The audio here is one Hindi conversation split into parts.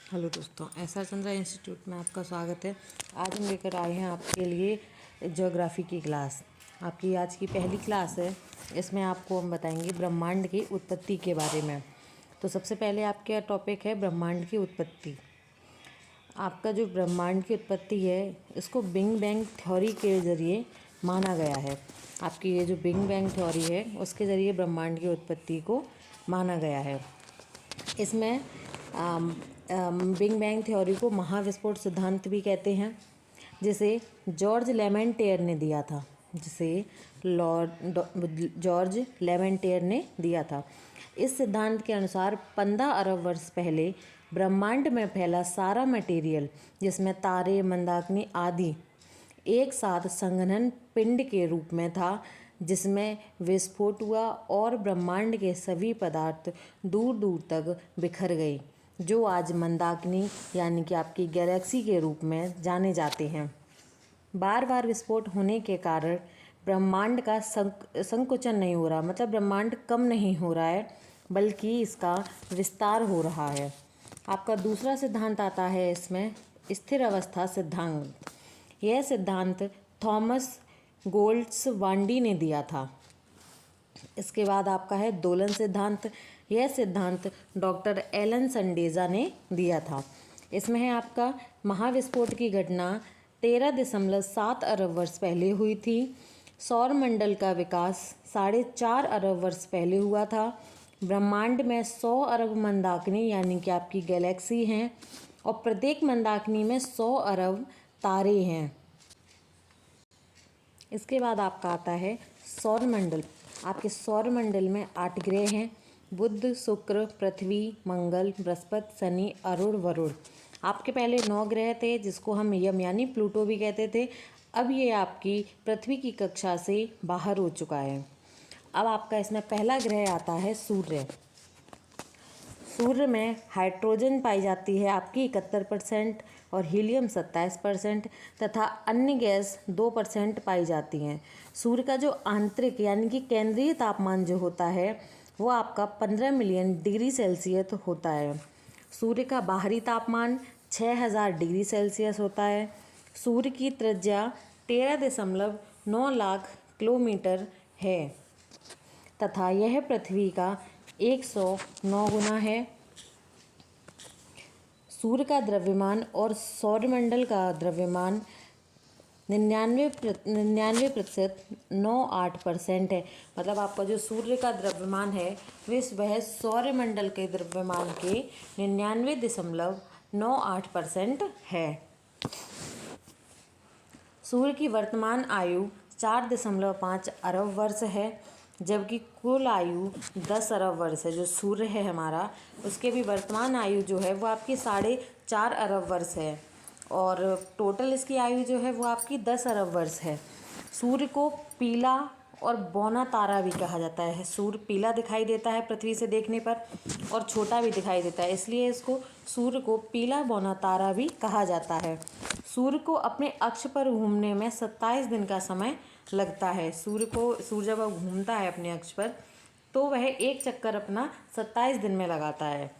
हेलो दोस्तों, एस आर चंद्रा इंस्टीट्यूट में आपका स्वागत है। आज हम लेकर आए हैं आपके लिए ज्योग्राफी की क्लास। आपकी आज की पहली क्लास है। इसमें आपको हम बताएंगे ब्रह्मांड की उत्पत्ति के बारे में। तो सबसे पहले आपका टॉपिक है ब्रह्मांड की उत्पत्ति। आपका जो ब्रह्मांड की उत्पत्ति है इसको बिग बैंग थ्योरी के ज़रिए माना गया है। आपकी ये जो बिग बैंग थ्योरी है उसके ज़रिए ब्रह्मांड की उत्पत्ति को माना गया है। इसमें बिग बैंग थ्योरी को महाविस्फोट सिद्धांत भी कहते हैं, जिसे जॉर्ज लेमेंटेयर ने दिया था। जॉर्ज लेमेंटेयर ने दिया था। इस सिद्धांत के अनुसार 15 अरब वर्ष पहले ब्रह्मांड में फैला सारा मटेरियल, जिसमें तारे, मंदाकिनी आदि एक साथ संघनन पिंड के रूप में था, जिसमें विस्फोट हुआ और ब्रह्मांड के सभी पदार्थ दूर दूर तक बिखर गए, जो आज मंदाकिनी यानी कि आपकी गैलेक्सी के रूप में जाने जाते हैं। बार बार विस्फोट होने के कारण ब्रह्मांड का संकुचन नहीं हो रहा, मतलब ब्रह्मांड कम नहीं हो रहा है, बल्कि इसका विस्तार हो रहा है। आपका दूसरा सिद्धांत आता है इसमें स्थिर अवस्था सिद्धांत। यह सिद्धांत थॉमस गोल्ट्जवाल्डी ने दिया था। इसके बाद आपका है दोलन सिद्धांत। यह सिद्धांत डॉक्टर एलन संडेजा ने दिया था। इसमें है आपका महाविस्फोट की घटना 13.7 अरब वर्ष पहले हुई थी। सौरमंडल का विकास 4.5 अरब वर्ष पहले हुआ था। ब्रह्मांड में 100 अरब मंदाकिनी यानी कि आपकी गैलेक्सी हैं और प्रत्येक मंदाकिनी में 100 अरब तारे हैं। इसके बाद आपका आता है सौरमंडल। आपके सौरमंडल में 8 ग्रह हैं: बुध, शुक्र, पृथ्वी, मंगल, बृहस्पति, शनि, अरुण, वरुण। आपके पहले 9 ग्रह थे, जिसको हम यम यानी प्लूटो भी कहते थे। अब ये आपकी पृथ्वी की कक्षा से बाहर हो चुका है। अब आपका इसमें पहला ग्रह आता है सूर्य। सूर्य में हाइड्रोजन पाई जाती है आपकी 71% और हीलियम 27% तथा अन्य गैस 2% पाई जाती हैं। सूर्य का जो आंतरिक यानी कि केंद्रीय तापमान जो होता है वो आपका 15 मिलियन डिग्री सेल्सियस होता है। सूर्य का बाहरी तापमान 6000 डिग्री सेल्सियस होता है। सूर्य की त्रिज्या 13.9 लाख किलोमीटर है तथा यह पृथ्वी का 109 गुना है। सूर्य का द्रव्यमान और सौरमंडल का द्रव्यमान 99.98% है। मतलब आपका जो सूर्य का द्रव्यमान है वह सौरमंडल के द्रव्यमान के 99.98% है। सूर्य की वर्तमान आयु 4.5 अरब वर्ष है, जबकि कुल आयु 10 अरब वर्ष है। जो सूर्य है हमारा, उसके भी वर्तमान आयु जो है वो आपकी 4.5 अरब वर्ष है और टोटल इसकी आयु जो है वो आपकी 10 अरब वर्ष है। सूर्य को पीला और बौना तारा भी कहा जाता है। सूर्य पीला दिखाई देता है पृथ्वी से देखने पर और छोटा भी दिखाई देता है, इसलिए इसको सूर्य को पीला बौना तारा भी कहा जाता है। सूर्य को अपने अक्ष पर घूमने में 27 दिन का समय लगता है। सूर्य जब घूमता है अपने अक्ष पर तो वह एक चक्कर अपना 27 दिन में लगाता है।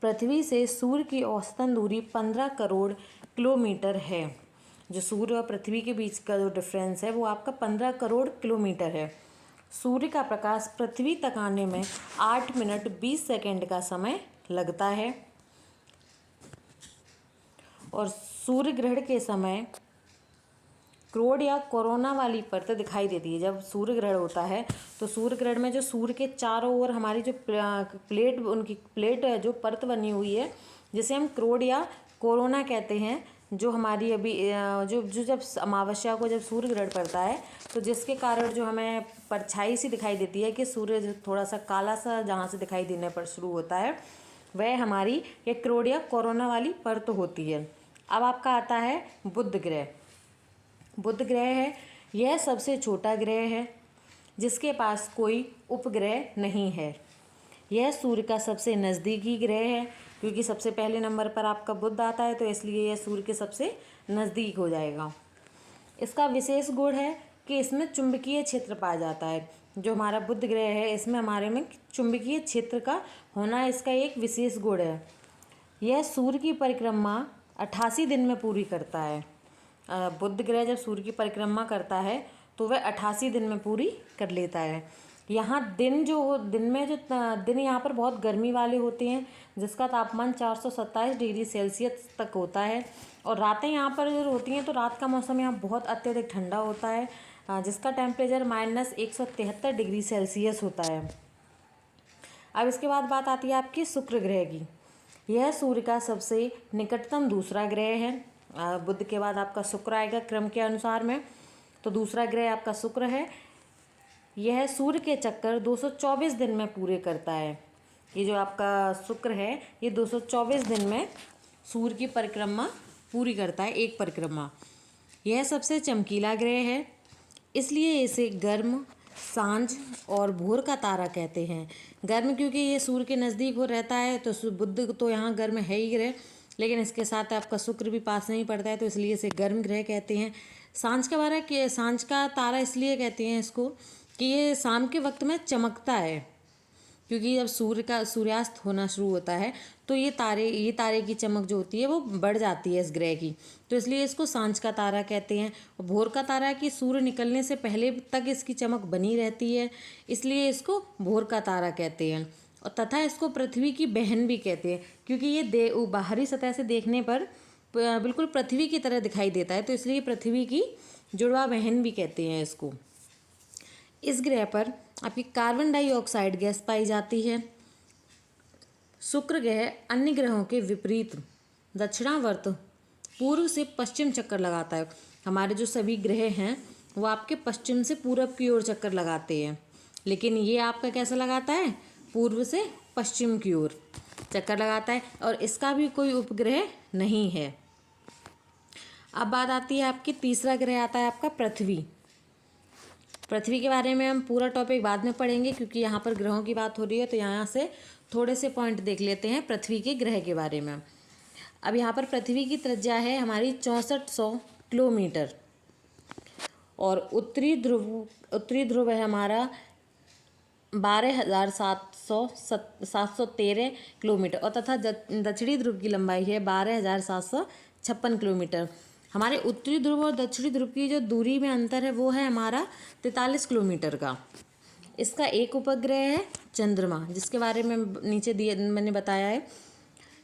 पृथ्वी से सूर्य की औसतन दूरी 15 करोड़ किलोमीटर है। जो सूर्य और पृथ्वी के बीच का जो डिफरेंस है वो आपका 15 करोड़ किलोमीटर है। सूर्य का प्रकाश पृथ्वी तक आने में 8 मिनट 20 सेकंड का समय लगता है और सूर्य ग्रहण के समय क्रोड या कोरोना वाली परत दिखाई देती है। जब सूर्य ग्रहण होता है तो सूर्य ग्रहण में जो सूर्य के चारों ओर हमारी जो प्लेट है, जो परत बनी हुई है, जिसे हम क्रोड या कोरोना कहते हैं, जो हमारी अभी जब अमावस्या को जब सूर्य ग्रहण पड़ता है तो जिसके कारण जो हमें परछाई सी दिखाई देती है कि सूर्य जो थोड़ा सा काला सा जहाँ से दिखाई देने पर शुरू होता है, वह हमारी ये क्रोड या कोरोना वाली परत होती है। अब आपका आता है बुध ग्रह। बुध ग्रह है, यह सबसे छोटा ग्रह है जिसके पास कोई उपग्रह नहीं है। यह सूर्य का सबसे नज़दीकी ग्रह है, क्योंकि सबसे पहले नंबर पर आपका बुध आता है तो इसलिए यह सूर्य के सबसे नज़दीक हो जाएगा। इसका विशेष गुण है कि इसमें चुंबकीय क्षेत्र पाया जाता है। जो हमारा बुध ग्रह है इसमें हमारे में चुंबकीय क्षेत्र का होना इसका एक विशेष गुण है। यह सूर्य की परिक्रमा 88 दिन में पूरी करता है। बुध ग्रह जब सूर्य की परिक्रमा करता है तो वह 88 दिन में पूरी कर लेता है। यहाँ दिन यहाँ पर बहुत गर्मी वाले होते हैं, जिसका तापमान 427 डिग्री सेल्सियस तक होता है। और रातें यहाँ पर जो होती हैं तो रात का मौसम यहाँ बहुत अत्यधिक ठंडा होता है, जिसका टेम्परेचर -173 डिग्री सेल्सियस होता है। अब इसके बाद बात आती है आपकी शुक्र ग्रह की। यह सूर्य का सबसे निकटतम दूसरा ग्रह है। बुध के बाद आपका शुक्र आएगा क्रम के अनुसार में, तो दूसरा ग्रह आपका शुक्र है। यह सूर्य के चक्कर 224 दिन में पूरे करता है। ये जो आपका शुक्र है ये 224 दिन में सूर्य की परिक्रमा पूरी करता है, एक परिक्रमा। यह सबसे चमकीला ग्रह है, इसलिए इसे गर्म, सांझ और भोर का तारा कहते हैं। गर्म क्योंकि ये सूर्य के नज़दीक हो रहता है, तो बुध तो यहाँ गर्म है ही ग्रह, लेकिन इसके साथ आपका शुक्र भी पास नहीं पड़ता है, तो इसलिए इसे गर्म ग्रह कहते हैं। सांझ का तारा इसलिए कहते हैं इसको कि ये शाम के वक्त में चमकता है, क्योंकि जब सूर्यास्त होना शुरू होता है तो ये तारे की चमक जो होती है वो बढ़ जाती है इस ग्रह की, तो इसलिए इसको सांझ का तारा कहते हैं। और भोर का तारा कि सूर्य निकलने से पहले तक इसकी चमक बनी रहती है, इसलिए इसको भोर का तारा कहते हैं। और तथा इसको पृथ्वी की बहन भी कहते हैं, क्योंकि ये बाहरी सतह से देखने पर बिल्कुल पृथ्वी की तरह दिखाई देता है, तो इसलिए पृथ्वी की जुड़वा बहन भी कहते हैं इसको। इस ग्रह पर आपकी कार्बन डाइऑक्साइड गैस पाई जाती है। शुक्र ग्रह अन्य ग्रहों के विपरीत दक्षिणावर्त पूर्व से पश्चिम चक्कर लगाता है। हमारे जो सभी ग्रह हैं वो आपके पश्चिम से पूरब की ओर चक्कर लगाते हैं, लेकिन ये आपका कैसा लगाता है, पूर्व से पश्चिम की ओर चक्कर लगाता है, और इसका भी कोई उपग्रह नहीं है। अब बात आती है आपकी तीसरा ग्रह आता है आपका पृथ्वी। पृथ्वी के बारे में हम पूरा टॉपिक बाद में पढ़ेंगे, क्योंकि यहाँ पर ग्रहों की बात हो रही है, तो यहाँ से थोड़े से पॉइंट देख लेते हैं पृथ्वी के ग्रह के बारे में। अब यहाँ पर पृथ्वी की त्रिज्या है हमारी 6400 किलोमीटर, और उत्तरी ध्रुव है हमारा 12,713 किलोमीटर, और तथा दक्षिणी ध्रुव की लंबाई है 12,756 किलोमीटर। हमारे उत्तरी ध्रुव और दक्षिणी ध्रुव की जो दूरी में अंतर है वो है हमारा 43 किलोमीटर का। इसका एक उपग्रह है चंद्रमा, जिसके बारे में नीचे मैंने बताया है।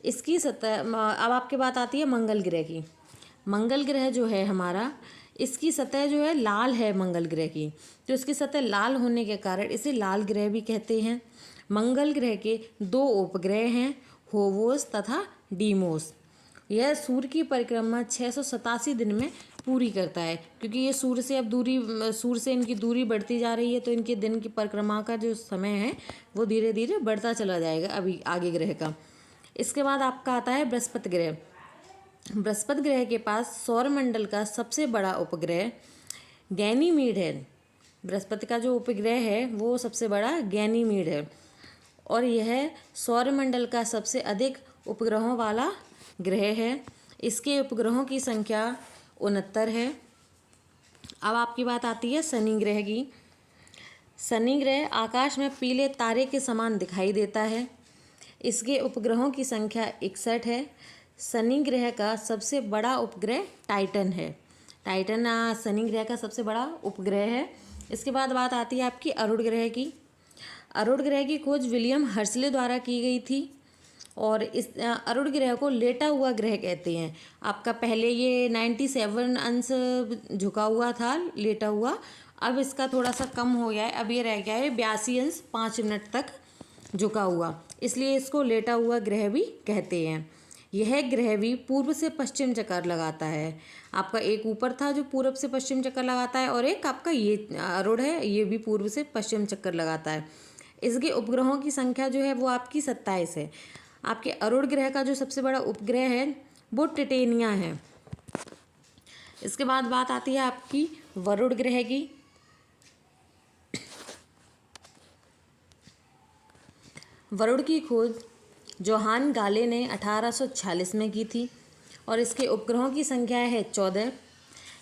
इसकी सतह, अब आपके बात आती है मंगल ग्रह की। मंगल ग्रह जो है हमारा, इसकी सतह जो है लाल है मंगल ग्रह की, तो इसकी सतह लाल होने के कारण इसे लाल ग्रह भी कहते हैं। मंगल ग्रह के 2 उपग्रह हैं, होवोस तथा डीमोस। यह सूर्य की परिक्रमा 687 दिन में पूरी करता है, क्योंकि ये सूर्य से इनकी दूरी बढ़ती जा रही है, तो इनके दिन की परिक्रमा का जो समय है वो धीरे धीरे बढ़ता चला जाएगा अभी आगे ग्रह का। इसके बाद आपका आता है बृहस्पति ग्रह। बृहस्पति ग्रह के पास सौरमंडल का सबसे बड़ा उपग्रह गैनीमीड है। बृहस्पति का जो उपग्रह है वो सबसे बड़ा गैनीमीड है, और यह सौरमंडल का सबसे अधिक उपग्रहों वाला ग्रह है। इसके उपग्रहों की संख्या 69 है। अब आपकी बात आती है शनि ग्रह की। शनि ग्रह आकाश में पीले तारे के समान दिखाई देता है। इसके उपग्रहों की संख्या 61 है। शनि ग्रह का सबसे बड़ा उपग्रह टाइटन है। टाइटन शनि ग्रह का सबसे बड़ा उपग्रह है। इसके बाद बात आती है आपकी अरुण ग्रह की। अरुण ग्रह की खोज विलियम हर्सले द्वारा की गई थी, और इस अरुण ग्रह को लेटा हुआ ग्रह कहते हैं। आपका पहले ये 97 अंश झुका हुआ था, लेटा हुआ, अब इसका थोड़ा सा कम हो गया है, अब ये रह गया है 82 अंश 5 मिनट तक झुका हुआ, इसलिए इसको लेटा हुआ ग्रह भी कहते हैं। यह ग्रह भी पूर्व से पश्चिम चक्कर लगाता है। आपका एक ऊपर था जो पूर्व से पश्चिम चक्कर लगाता है, और एक आपका ये अरुण है, ये भी पूर्व से पश्चिम चक्कर लगाता है। इसके उपग्रहों की संख्या जो है वो आपकी 27 है। आपके अरुण ग्रह का जो सबसे बड़ा उपग्रह है वो टिटेनिया है। इसके बाद बात आती है आपकी वरुण ग्रह की। वरुण की खोज जोहान गाले ने 1846 में की थी, और इसके उपग्रहों की संख्या है 14।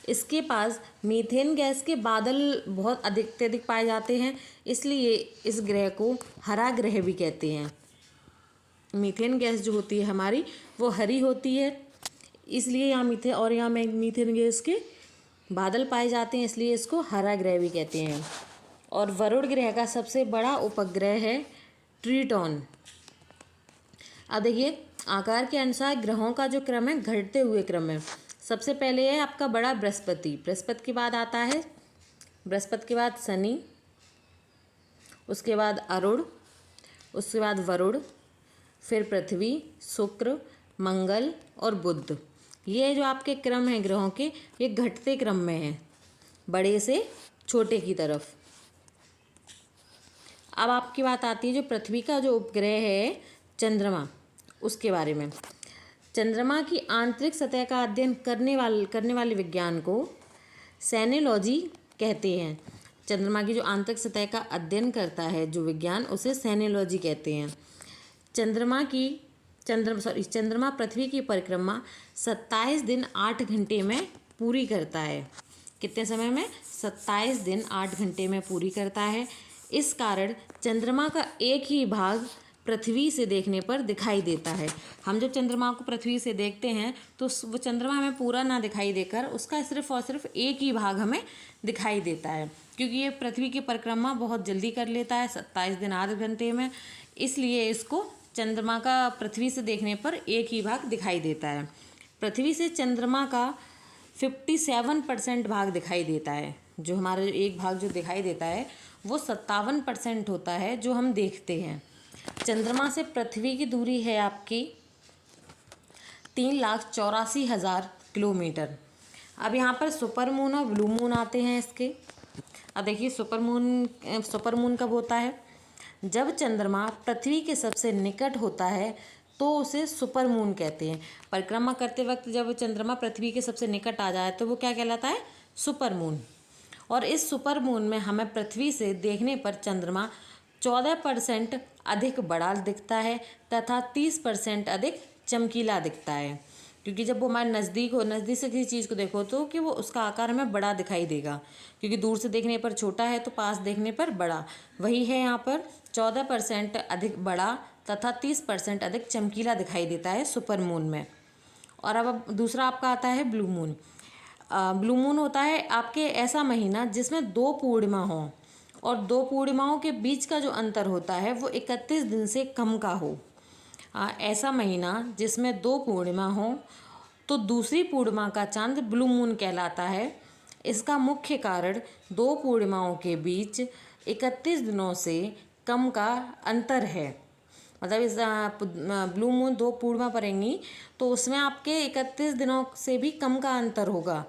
इसके पास मीथेन गैस के बादल बहुत अत्यधिक पाए जाते हैं, इसलिए इस ग्रह को हरा ग्रह भी कहते हैं। मीथेन गैस जो होती है हमारी वो हरी होती है, इसलिए यहाँ मीथेन गैस के बादल पाए जाते हैं, इसलिए इसको हरा ग्रह भी कहते हैं। और वरुण ग्रह का सबसे बड़ा उपग्रह है ट्रिटॉन। अब देखिए आकार के अनुसार ग्रहों का जो क्रम है घटते हुए क्रम है। सबसे पहले है आपका बड़ा बृहस्पति, बृहस्पति के बाद आता है बृहस्पति के बाद शनि, उसके बाद अरुण, उसके बाद वरुण, फिर पृथ्वी, शुक्र, मंगल और बुध। ये जो आपके क्रम है ग्रहों के, ये घटते क्रम में है, बड़े से छोटे की तरफ। अब आपकी बात आती है जो पृथ्वी का जो उपग्रह है चंद्रमा, उसके बारे में। चंद्रमा की आंतरिक सतह का अध्ययन करने वाले विज्ञान को सेनोलॉजी कहते हैं। चंद्रमा की जो आंतरिक सतह का अध्ययन करता है जो विज्ञान, उसे सेनोलॉजी कहते हैं। चंद्रमा पृथ्वी की परिक्रमा 27 दिन 8 घंटे में पूरी करता है। कितने समय में? 27 दिन 8 घंटे में पूरी करता है। इस कारण चंद्रमा का एक ही भाग पृथ्वी से देखने पर दिखाई देता है। हम जब चंद्रमा को पृथ्वी से देखते हैं तो वो चंद्रमा हमें पूरा ना दिखाई देकर उसका सिर्फ और सिर्फ एक ही भाग हमें दिखाई देता है, क्योंकि ये पृथ्वी की परिक्रमा बहुत जल्दी कर लेता है 27 दिन 8 घंटे में, इसलिए इसको चंद्रमा का पृथ्वी से देखने पर एक ही भाग दिखाई देता है। पृथ्वी से चंद्रमा का 57% भाग दिखाई देता है। जो हमारा एक भाग जो दिखाई देता है वो 57% होता है जो हम देखते हैं। चंद्रमा से पृथ्वी की दूरी है आपकी 3,84,000 किलोमीटर। अब यहाँ पर सुपर मून और ब्लू मून आते हैं इसके। अब देखिए सुपर मून कब होता है? जब चंद्रमा पृथ्वी के सबसे निकट होता है तो उसे सुपर मून कहते हैं। परिक्रमा करते वक्त जब चंद्रमा पृथ्वी के सबसे निकट आ जाए तो वो क्या कहलाता है? Super moon. और इस सुपर मून में हमें पृथ्वी से देखने पर चंद्रमा 14% अधिक बड़ा दिखता है तथा 30% अधिक चमकीला दिखता है, क्योंकि जब वो हमारे नज़दीक से किसी चीज़ को देखो तो कि वो उसका आकार हमें बड़ा दिखाई देगा, क्योंकि दूर से देखने पर छोटा है तो पास देखने पर बड़ा। वही है यहाँ पर 14% अधिक बड़ा तथा 30% अधिक चमकीला दिखाई देता है सुपर मून में। और अब दूसरा आपका आता है ब्लू मून। ब्लू मून होता है आपके ऐसा महीना जिसमें 2 पूर्णिमा हों और 2 पूर्णिमाओं के बीच का जो अंतर होता है वो 31 दिन से कम का हो। ऐसा महीना जिसमें 2 पूर्णिमा हों तो दूसरी पूर्णिमा का चांद ब्लू मून कहलाता है। इसका मुख्य कारण 2 पूर्णिमाओं के बीच 31 दिनों से कम का अंतर है। मतलब इस ब्लू मून 2 पूर्णिमा पड़ेंगी तो उसमें आपके 31 दिनों से भी कम का अंतर होगा,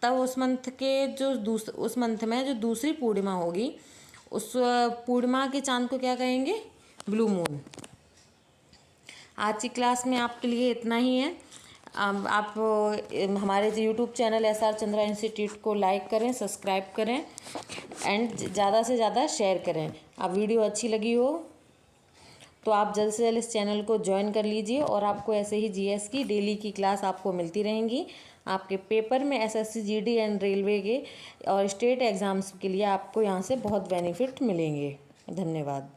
तब उस मंथ में जो दूसरी पूर्णिमा होगी उस पूर्णिमा के चांद को क्या कहेंगे? Blue moon. आज की क्लास में आपके लिए इतना ही है। आप हमारे YouTube channel SR Chandra institute को लाइक करें, सब्सक्राइब करें एंड ज़्यादा से ज़्यादा शेयर करें। आप वीडियो अच्छी लगी हो तो आप जल्द से जल्द इस चैनल को ज्वाइन कर लीजिए और आपको ऐसे ही GS की डेली की क्लास आपको मिलती रहेंगी। आपके पेपर में SSC GD एंड रेलवे के और स्टेट एग्ज़ाम्स के लिए आपको यहाँ से बहुत बेनिफिट मिलेंगे। धन्यवाद।